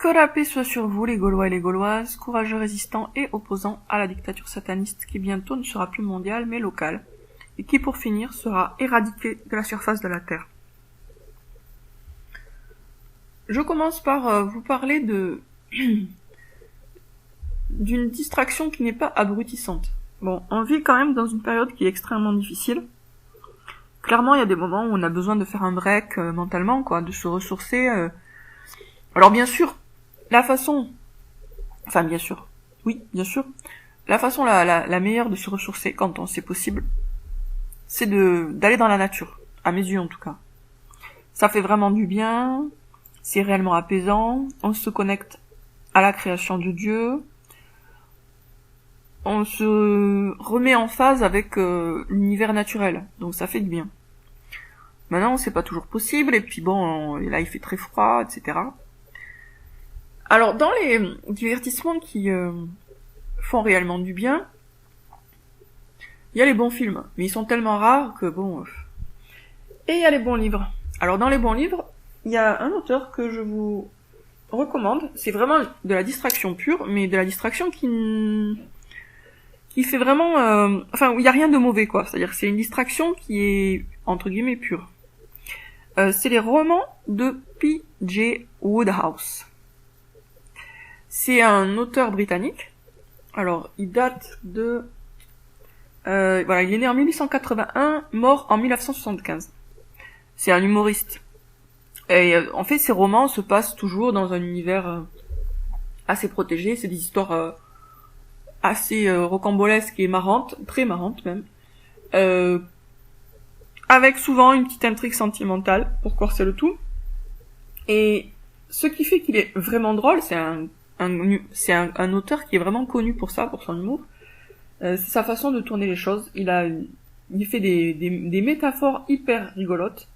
Que la paix soit sur vous, les Gaulois et les Gauloises, courageux résistants et opposants à la dictature sataniste qui bientôt ne sera plus mondiale mais locale, et qui pour finir sera éradiquée de la surface de la Terre. Je commence par vous parler d'une distraction qui n'est pas abrutissante. Bon, on vit quand même dans une période qui est extrêmement difficile. Clairement, il y a des moments où on a besoin de faire un break mentalement, quoi, de se ressourcer. Alors bien sûr, la façon la façon la meilleure de se ressourcer quand c'est possible, c'est d'aller dans la nature, à mes yeux en tout cas. Ça fait vraiment du bien, c'est réellement apaisant, on se connecte à la création de Dieu, on se remet en phase avec l'univers naturel, donc ça fait du bien. Maintenant, c'est pas toujours possible, et puis bon, là il fait très froid, etc. Alors, dans les divertissements qui font réellement du bien, il y a les bons films, mais ils sont tellement rares que bon... Et il y a les bons livres. Alors, dans les bons livres, il y a un auteur que je vous recommande, c'est vraiment de la distraction pure, mais de la distraction qui fait vraiment... où il y a rien de mauvais, quoi. C'est-à-dire que c'est une distraction qui est, entre guillemets, pure. C'est les romans de P.J. Wodehouse. C'est un auteur britannique. Alors, il date de... il est né en 1881, mort en 1975. C'est un humoriste. Et en fait, ses romans se passent toujours dans un univers assez protégé. C'est des histoires assez rocambolesques et marrantes, très marrantes même. Avec souvent une petite intrigue sentimentale pour corser le tout. Et ce qui fait qu'il est vraiment drôle, c'est un auteur qui est vraiment connu pour ça, pour son humour. C'est sa façon de tourner les choses. Il fait des métaphores hyper rigolotes.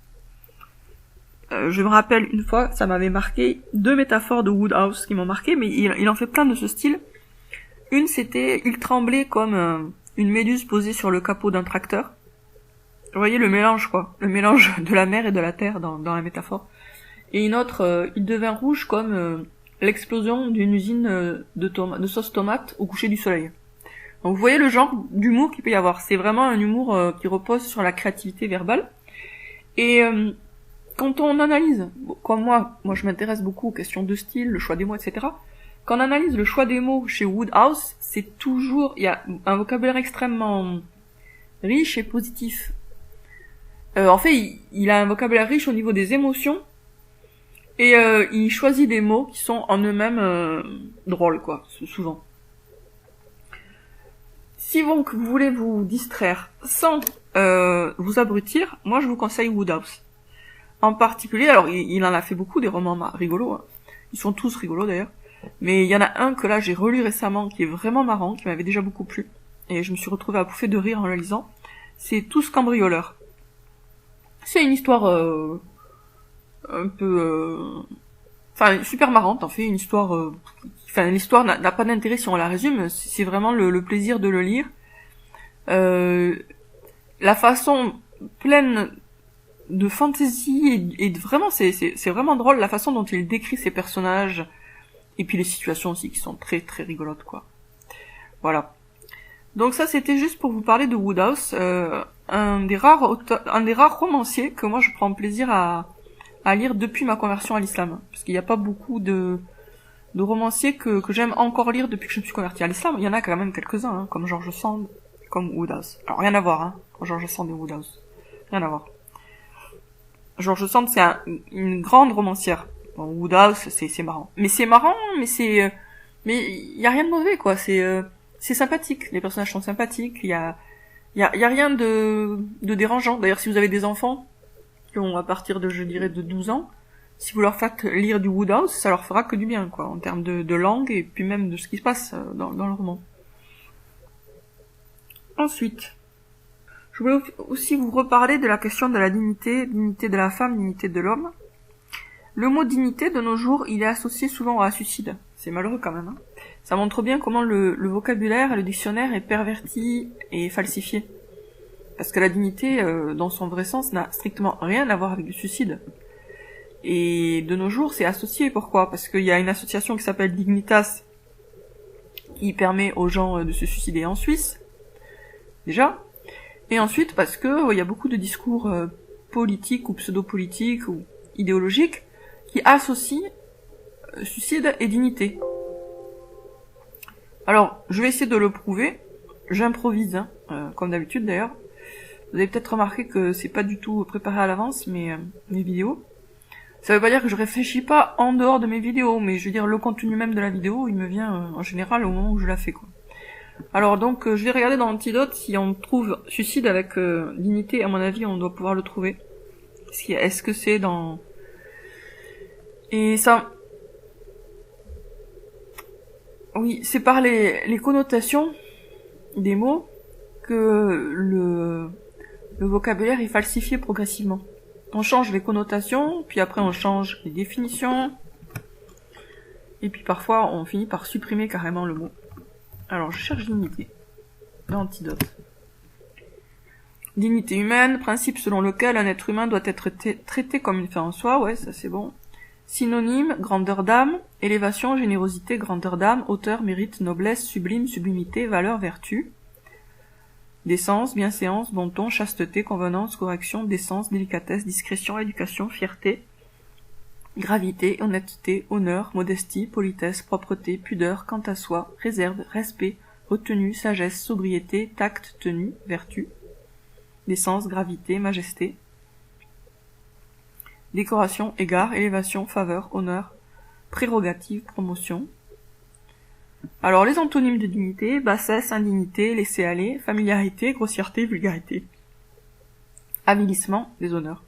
Je me rappelle une fois, ça m'avait marqué, 2 métaphores de Wodehouse qui m'ont marqué, mais il en fait plein de ce style. Une, c'était, il tremblait comme une méduse posée sur le capot d'un tracteur. Vous voyez le mélange, quoi. Le mélange de la mer et de la terre dans la métaphore. Et une autre, il devint rouge comme l'explosion d'une usine de sauce tomate au coucher du soleil. Donc vous voyez le genre d'humour qu'il peut y avoir. C'est vraiment un humour qui repose sur la créativité verbale. Et quand on analyse, comme moi je m'intéresse beaucoup aux questions de style, le choix des mots, etc. Quand on analyse le choix des mots chez Wodehouse, c'est toujours, il y a un vocabulaire extrêmement riche et positif. En fait, il a un vocabulaire riche au niveau des émotions, et il choisit des mots qui sont en eux-mêmes drôles, quoi, souvent. Si vous voulez vous distraire sans vous abrutir, moi je vous conseille Wodehouse. En particulier, alors il en a fait beaucoup des romans rigolos, hein. Ils sont tous rigolos d'ailleurs, mais il y en a un que là j'ai relu récemment qui est vraiment marrant, qui m'avait déjà beaucoup plu, et je me suis retrouvée à pouffer de rire en le lisant. C'est Tous cambrioleurs. C'est une histoire un peu... super marrante, en fait, une histoire... l'histoire n'a pas d'intérêt si on la résume, c'est vraiment le plaisir de le lire. La façon pleine de fantaisie, et vraiment, c'est vraiment drôle, la façon dont il décrit ses personnages, et puis les situations aussi, qui sont très très rigolotes, quoi. Voilà. Donc ça, c'était juste pour vous parler de Wodehouse, un des rares romanciers que moi je prends plaisir à lire depuis ma conversion à l'islam, parce qu'il n'y a pas beaucoup de romanciers que j'aime encore lire depuis que je me suis convertie à l'islam. Il y en a quand même quelques-uns, hein, comme George Sand, comme Wodehouse. Alors rien à voir, hein, George Sand et Wodehouse. Rien à voir. George Sand, c'est une grande romancière. Bon, Wodehouse, c'est marrant. Mais c'est marrant, mais il y a rien de mauvais, quoi. C'est sympathique. Les personnages sont sympathiques. Il y a rien de dérangeant. D'ailleurs, si vous avez des enfants, qui ont à partir de, je dirais, de 12 ans, si vous leur faites lire du Wodehouse, ça leur fera que du bien, quoi, en termes de langue, et puis même de ce qui se passe dans le roman. Ensuite, je voulais aussi vous reparler de la question de la dignité de la femme, dignité de l'homme. Le mot dignité, de nos jours, il est associé souvent à suicide. C'est malheureux quand même, hein. Ça montre bien comment le vocabulaire et le dictionnaire est perverti et falsifié. Parce que la dignité, dans son vrai sens, n'a strictement rien à voir avec le suicide. Et de nos jours, c'est associé. Pourquoi? Parce qu'il y a une association qui s'appelle Dignitas, qui permet aux gens de se suicider en Suisse, déjà. Et ensuite, parce que il y a beaucoup de discours politiques ou pseudo-politiques ou idéologiques qui associent suicide et dignité. Alors, je vais essayer de le prouver. J'improvise, comme d'habitude d'ailleurs. Vous avez peut-être remarqué que c'est pas du tout préparé à l'avance, mes vidéos. Ça veut pas dire que je réfléchis pas en dehors de mes vidéos, mais je veux dire, le contenu même de la vidéo, il me vient en général au moment où je la fais, quoi. Alors donc, je vais regarder dans Antidote si on trouve suicide avec dignité. À mon avis, on doit pouvoir le trouver. Est-ce que c'est dans... Et ça... Oui, c'est par les connotations des mots que le vocabulaire est falsifié progressivement. On change les connotations, puis après on change les définitions, et puis parfois on finit par supprimer carrément le mot. Alors je cherche dignité, dans Antidote. Dignité humaine, principe selon lequel un être humain doit être traité comme une fin en soi, ouais, ça c'est bon. Synonyme, grandeur d'âme, élévation, générosité, grandeur d'âme, hauteur, mérite, noblesse, sublime, sublimité, valeur, vertu. Décence, bienséance, bon ton, chasteté, convenance, correction, décence, délicatesse, discrétion, éducation, fierté, gravité, honnêteté, honneur, modestie, politesse, propreté, pudeur, quant à soi, réserve, respect, retenue, sagesse, sobriété, tact, tenue, vertu. Décence, gravité, majesté. Décoration, égard, élévation, faveur, honneur, prérogative, promotion. Alors, les antonymes de dignité, bassesse, indignité, laisser aller, familiarité, grossièreté, vulgarité. Avilissement, déshonneur.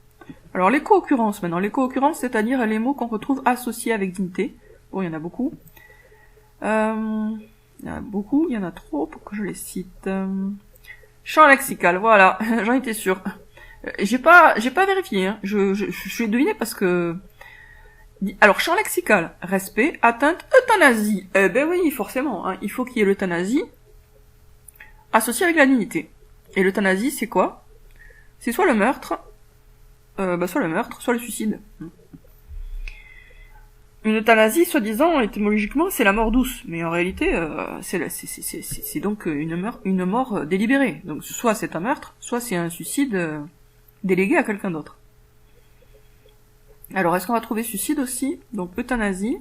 Alors, les co-occurrences maintenant. Les co-occurrences, c'est-à-dire les mots qu'on retrouve associés avec dignité. Bon, il y en a beaucoup. Il y en a trop pour que je les cite. Champ lexical, voilà, j'en étais sûre. J'ai pas vérifié, hein. Je vais deviner parce que... Alors, champ lexical, respect, atteinte, euthanasie. Eh ben oui, forcément, hein. Il faut qu'il y ait l'euthanasie associée avec la dignité. Et l'euthanasie, c'est quoi? C'est soit le meurtre, soit le suicide. Une euthanasie, soi-disant, étymologiquement, c'est la mort douce. Mais en réalité, c'est donc une mort délibérée. Donc, soit c'est un meurtre, soit c'est un suicide délégué à quelqu'un d'autre. Alors, est-ce qu'on va trouver suicide aussi? Donc, euthanasie,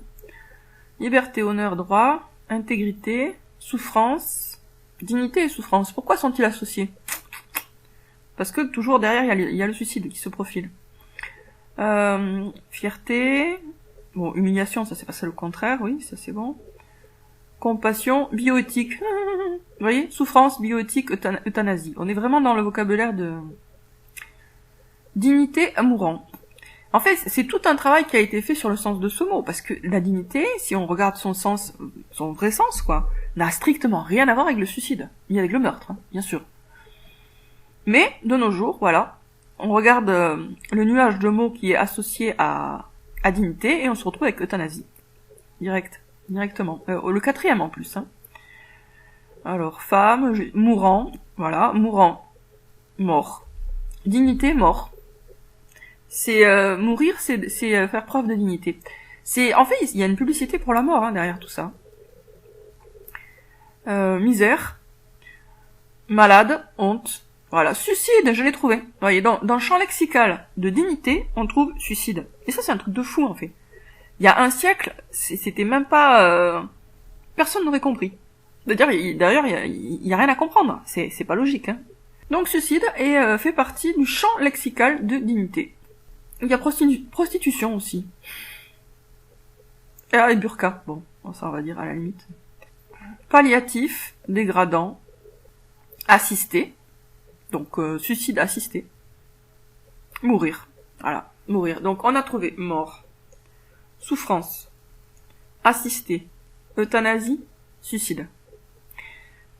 liberté, honneur, droit, intégrité, souffrance, dignité et souffrance. Pourquoi sont-ils associés? Parce que toujours derrière, il y a le suicide qui se profile. Fierté, bon, humiliation, ça c'est pas ça le contraire, oui, ça c'est bon. Compassion, bioéthique. Vous voyez? Souffrance, bioéthique, euthanasie. On est vraiment dans le vocabulaire de dignité, mourant. En fait, c'est tout un travail qui a été fait sur le sens de ce mot, parce que la dignité, si on regarde son sens, son vrai sens, quoi, n'a strictement rien à voir avec le suicide, ni avec le meurtre, hein, bien sûr. Mais, de nos jours, voilà, on regarde le nuage de mots qui est associé à dignité, et on se retrouve avec euthanasie. Directement. Le quatrième en plus, hein. Alors, femme, mourant, voilà, mourant, mort. Dignité, mort. C'est mourir, c'est faire preuve de dignité. En fait, il y a une publicité pour la mort, hein, derrière tout ça. Misère, malade, honte. Voilà, suicide, je l'ai trouvé. Vous voyez, dans le champ lexical de dignité, on trouve suicide. Et ça, c'est un truc de fou, en fait. Il y a un siècle, c'était même pas... personne n'aurait compris. D'ailleurs, il y a rien à comprendre. C'est pas logique, hein. Donc, suicide fait partie du champ lexical de dignité. Il y a prostitution aussi. Et burqa, bon, ça on va dire à la limite. Palliatif, dégradant, assisté, donc suicide assisté. Mourir, voilà, mourir. Donc on a trouvé mort, souffrance, assisté, euthanasie, suicide.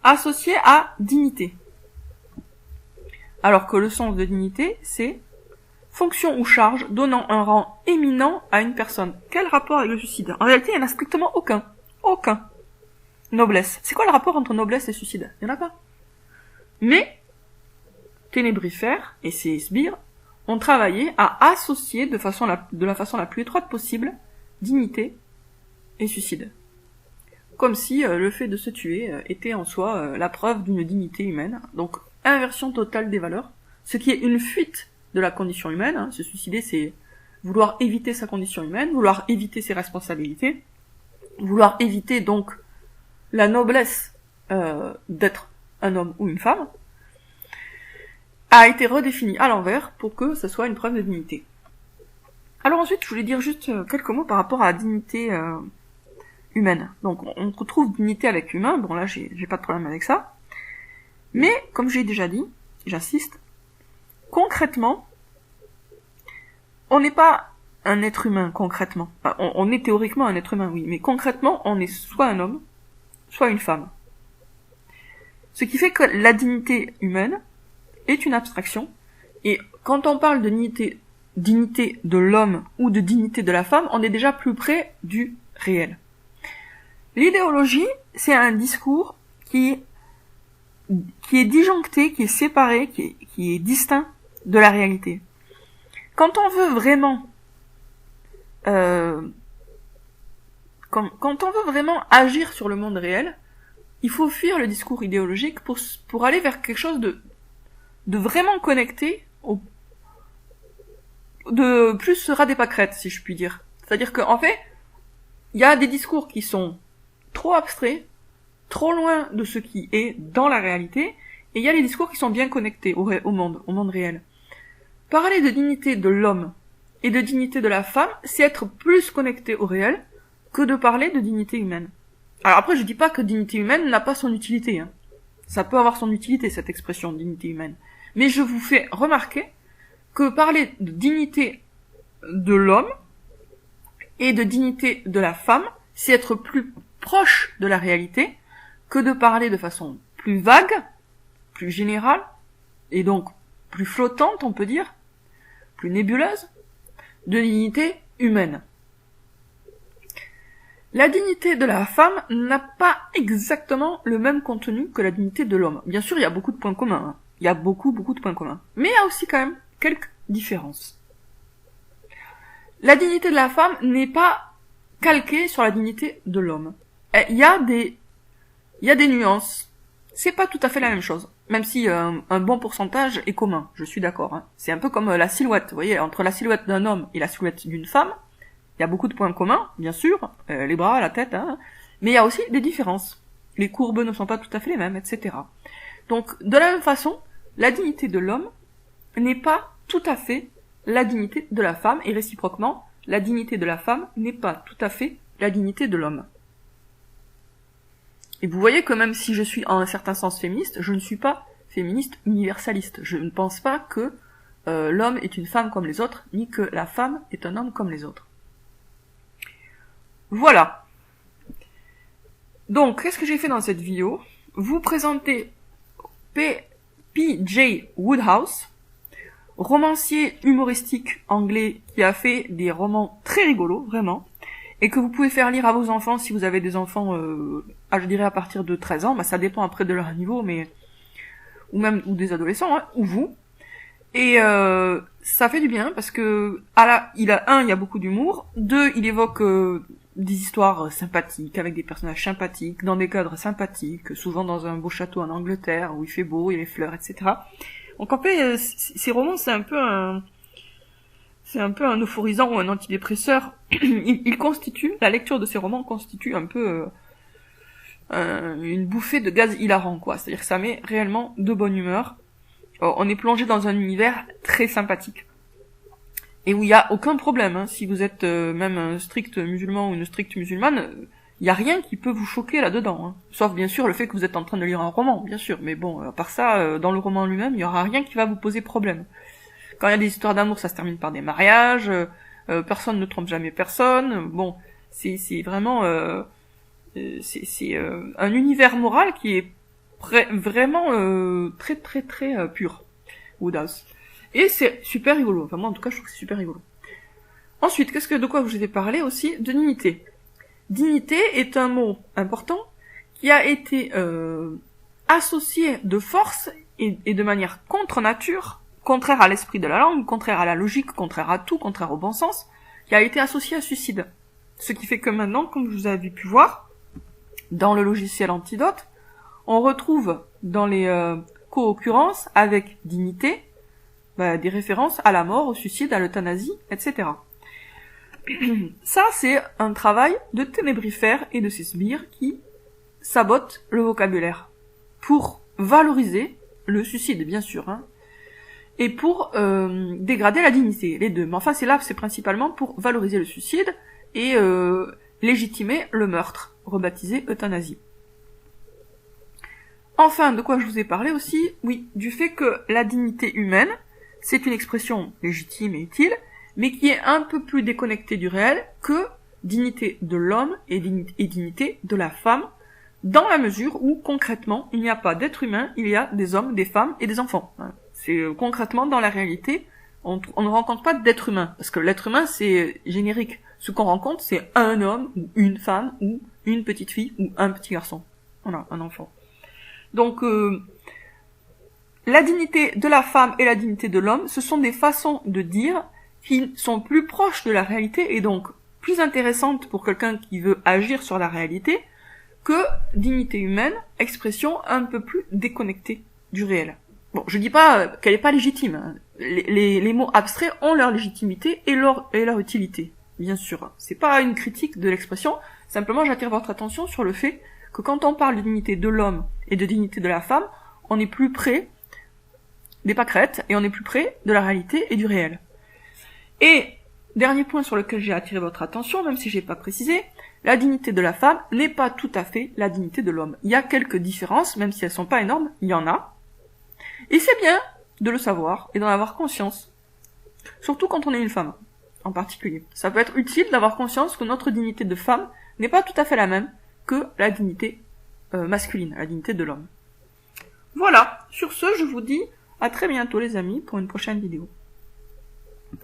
Associé à dignité. Alors que le sens de dignité, c'est fonction ou charge donnant un rang éminent à une personne. Quel rapport avec le suicide? En réalité, il n'y en a strictement aucun. Aucun. Noblesse. C'est quoi le rapport entre noblesse et suicide? Il n'y en a pas. Mais, ténébrifères et ses sbires ont travaillé à associer de la façon la plus étroite possible dignité et suicide. Comme si le fait de se tuer était en soi la preuve d'une dignité humaine. Donc, inversion totale des valeurs, ce qui est une fuite de la condition humaine. Hein. Se suicider, c'est vouloir éviter sa condition humaine, vouloir éviter ses responsabilités, vouloir éviter donc la noblesse d'être un homme ou une femme, a été redéfinie à l'envers pour que ce soit une preuve de dignité. Alors ensuite, je voulais dire juste quelques mots par rapport à la dignité humaine. Donc, on retrouve dignité avec humain, bon là, j'ai pas de problème avec ça. Mais, comme j'ai déjà dit, j'insiste, concrètement, on n'est pas un être humain, concrètement. Enfin, on est théoriquement un être humain, oui, mais concrètement, on est soit un homme, soit une femme. Ce qui fait que la dignité humaine est une abstraction, et quand on parle de dignité de l'homme ou de dignité de la femme, on est déjà plus près du réel. L'idéologie, c'est un discours qui est disjoncté, qui est séparé, qui est distinct de la réalité. Quand on veut vraiment quand on veut vraiment agir sur le monde réel, il faut fuir le discours idéologique pour aller vers quelque chose de vraiment connecté de plus sera des pâquerettes, si je puis dire. C'est-à-dire qu'en fait, il y a des discours qui sont trop abstraits, trop loin de ce qui est dans la réalité, et il y a les discours qui sont bien connectés au monde réel. Parler de dignité de l'homme et de dignité de la femme, c'est être plus connecté au réel que de parler de dignité humaine. Alors après, je dis pas que dignité humaine n'a pas son utilité, hein. Ça peut avoir son utilité, cette expression, dignité humaine. Mais je vous fais remarquer que parler de dignité de l'homme et de dignité de la femme, c'est être plus proche de la réalité que de parler de façon plus vague, plus générale, et donc plus flottante, on peut dire, plus nébuleuse, de dignité humaine. La dignité de la femme n'a pas exactement le même contenu que la dignité de l'homme. Bien sûr, il y a beaucoup de points communs, hein. Il y a beaucoup de points communs. Mais il y a aussi quand même quelques différences. La dignité de la femme n'est pas calquée sur la dignité de l'homme. Il y a des nuances. C'est pas tout à fait la même chose. Même si un bon pourcentage est commun, je suis d'accord. Hein. C'est un peu comme la silhouette. Vous voyez, entre la silhouette d'un homme et la silhouette d'une femme, il y a beaucoup de points communs, bien sûr. Les bras, la tête, hein. Mais il y a aussi des différences. Les courbes ne sont pas tout à fait les mêmes, etc. Donc, de la même façon, la dignité de l'homme n'est pas tout à fait la dignité de la femme, et réciproquement, la dignité de la femme n'est pas tout à fait la dignité de l'homme. Et vous voyez que même si je suis en un certain sens féministe, je ne suis pas féministe universaliste. Je ne pense pas que l'homme est une femme comme les autres, ni que la femme est un homme comme les autres. Voilà. Donc, qu'est-ce que j'ai fait dans cette vidéo ? Vous présenter P.J. Wodehouse, romancier humoristique anglais qui a fait des romans très rigolos, vraiment, et que vous pouvez faire lire à vos enfants si vous avez des enfants, je dirais à partir de 13 ans, bah ça dépend après de leur niveau, mais ou des adolescents, hein, ou vous. Et ça fait du bien parce que il y a beaucoup d'humour, 2, il évoque des histoires sympathiques avec des personnages sympathiques dans des cadres sympathiques, souvent dans un beau château en Angleterre où il fait beau, il y a les fleurs, etc. Donc en fait, ces romans, c'est un peu un euphorisant ou un antidépresseur. La lecture de ces romans constitue un peu une bouffée de gaz hilarant, quoi. C'est-à-dire que ça met réellement de bonne humeur. On est plongé dans un univers très sympathique. Et où il y a aucun problème, hein. Si vous êtes même un strict musulman ou une stricte musulmane, il y a rien qui peut vous choquer là-dedans, hein. Sauf bien sûr le fait que vous êtes en train de lire un roman, bien sûr. Mais bon, à part ça, dans le roman lui-même, il y aura rien qui va vous poser problème. Quand il y a des histoires d'amour, ça se termine par des mariages, personne ne trompe jamais personne. Bon, c'est vraiment un univers moral qui est vraiment très très très pur, Wodehouse. Et c'est super rigolo. Enfin moi en tout cas je trouve que c'est super rigolo. Ensuite, de quoi je vous ai parlé aussi ? De dignité. Dignité est un mot important qui a été associé de force et de manière contre nature contraire à l'esprit de la langue, contraire à la logique, contraire à tout, contraire au bon sens, qui a été associé à suicide. Ce qui fait que maintenant, comme vous avez pu voir, dans le logiciel Antidote, on retrouve dans les co-occurrences avec dignité, des références à la mort, au suicide, à l'euthanasie, etc. Ça, c'est un travail de ténébrifères et de ces sbires qui sabotent le vocabulaire pour valoriser le suicide, bien sûr, hein, et pour dégrader la dignité, les deux. Mais enfin, c'est principalement pour valoriser le suicide et légitimer le meurtre, rebaptisé euthanasie. Enfin, de quoi je vous ai parlé aussi, oui, du fait que la dignité humaine, c'est une expression légitime et utile, mais qui est un peu plus déconnectée du réel que dignité de l'homme et dignité de la femme, dans la mesure où, concrètement, il n'y a pas d'être humain, il y a des hommes, des femmes et des enfants. C'est concrètement, dans la réalité, on ne rencontre pas d'être humain, parce que l'être humain, c'est générique. Ce qu'on rencontre, c'est un homme, ou une femme, ou une petite fille, ou un petit garçon. Voilà, un enfant. Donc, la dignité de la femme et la dignité de l'homme, ce sont des façons de dire qui sont plus proches de la réalité et donc plus intéressantes pour quelqu'un qui veut agir sur la réalité que dignité humaine, expression un peu plus déconnectée du réel. Bon, je dis pas qu'elle est pas légitime. Hein. Les mots abstraits ont leur légitimité et leur utilité, bien sûr. C'est pas une critique de l'expression, simplement j'attire votre attention sur le fait que quand on parle de dignité de l'homme et de dignité de la femme, on est plus près des pâquerettes et on est plus près de la réalité et du réel. Et, dernier point sur lequel j'ai attiré votre attention, même si j'ai pas précisé, la dignité de la femme n'est pas tout à fait la dignité de l'homme. Il y a quelques différences, même si elles sont pas énormes, il y en a. Et c'est bien de le savoir et d'en avoir conscience. Surtout quand on est une femme, en particulier. Ça peut être utile d'avoir conscience que notre dignité de femme n'est pas tout à fait la même que la dignité masculine, la dignité de l'homme. Voilà, sur ce, je vous dis à très bientôt les amis pour une prochaine vidéo.